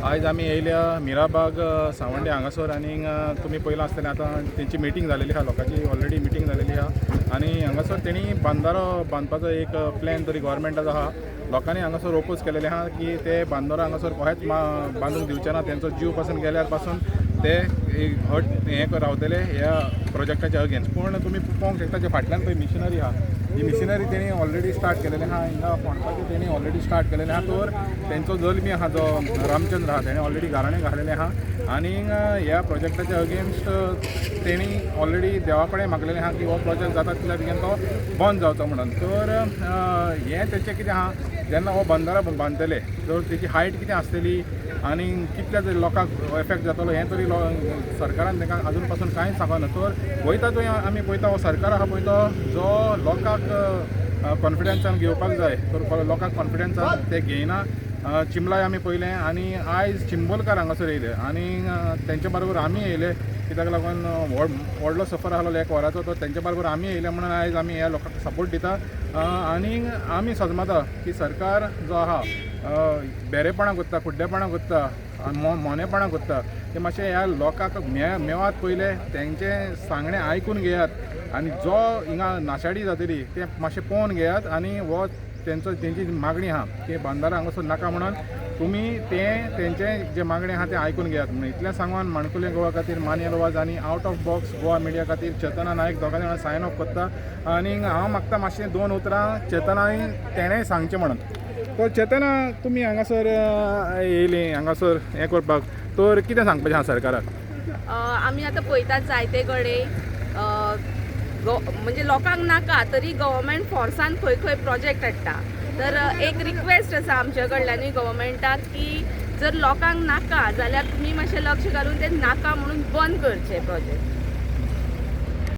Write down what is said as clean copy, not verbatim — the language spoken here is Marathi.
आज आमी येयल्या मिराबाग सावंडे हांगासर आनी तुमी पयलां आसतलें आतां तेंची मिटींग जालेली आहा, लोकांची ऑलरेडी मिटींग जालेली आहा आनी हांगासर तेणी बांदारो बांदपाचो एक प्लॅन तरी गोवोरमेंटाचो आहा. लोकांनी हांगासर ओपोज केलेले आहा की ते बांदारो हांगासर कोहेच बांदूंक दिवचे ना. तेंचो जीव पासून गेल्यार पासून ते हें रावतले ह्या प्रोजेक्टाच्या अगेन्स्ट. पूण तुमी पळोवंक शकता जे फाटल्यान पळय मिशनरी आहा, ही मिशनरी तेणी ऑलरेडी स्टार्ट केलेली आहा. हिंगा फोंडपाचें तेणी ऑलरेडी स्टार्ट केलेलें आहा. तर तेंचो जल्मी आहा जो रामचंद्र आहा तेणें ऑलरेडी गाराणें घातलेलें आहा आनी ह्या प्रोजेक्टाच्या अगेन्स्ट तेणी ऑलरेडी देवा कडेन मागलेलें आहा की हो प्रोजेक्ट जाता तितल्या बेगीन तो बंद जावचो म्हणून. तर हें तेचें कितें आहा, जेन्ना हो बंदारो बांदतले तर तेची हायट कितें आसतली आनी कितल्या तरी लोकांक एफेक्ट जातलो हें तरी सरकारान तांकां आजून पासून कांयच सांगना. तर वयता थंय आमी पळयता हो सरकार आहा पळय तो जो लोकांक कॉन्फिडन्सान घेवपाक जाय तर लोकांक कॉन्फिडन्सान ते घेयना. चिंबलाय आमी पयलें आनी आयज चिंबोलकार हांगासर येयले आनी तेंच्या बरोबर आमी येयले कित्याक लागून व्हडलो सफर आसलो एक वराचो. तो तेंच्या बरोबर आमी येयले म्हणून आयज आमी ह्या लोकांक सपोर्ट दिता आनी आमी सजमता की सरकार जो आहा बेरेपणां कोत्ता, कुड्डेपणां कोत्ता, मोनेपणां कोत्ता ते मातशें ह्या लोकांक मेवात पयले तेंचें सांगणें आयकून घेयात आनी जो हिंगा नाशाडी जातली तें मातशें पळोवन घेयात आनी हो तेंची मागणी आहा की बांदारो हांगासर नाका म्हणून तुमी तेंचें जे मागणी आहा तें आयकून घेयात म्हणून इतलें सांगून माणकुलें गोवा खातीर मानियल वाज आनी out of box Goa media खातीर चेतना नायक दोगांय जाणां सायन ऑफ करता आनी हांव मागता मातशें 2 उतरां चेतनाय तेणेंय सांगचें म्हणून. तर चेतना तुमी हांगासर येयलीं हांगासर हें करपाक तर कितें सांगपाचें आहा सरकाराक? आमी आतां पळयतात जायते कडेन म्हणजे लोकांक नाका तरी गव्हर्मेंट फोर्सान खंय खंय प्रोजेक्ट हाडटा. तर एक रिक्वेस्ट आसा आमचे कडल्यानूय गव्हर्मेंटाक की जर लोकांक नाका जाल्यार तुमी मातशें लक्ष घालून ते नाका म्हणून बंद करचे प्रोजेक्ट.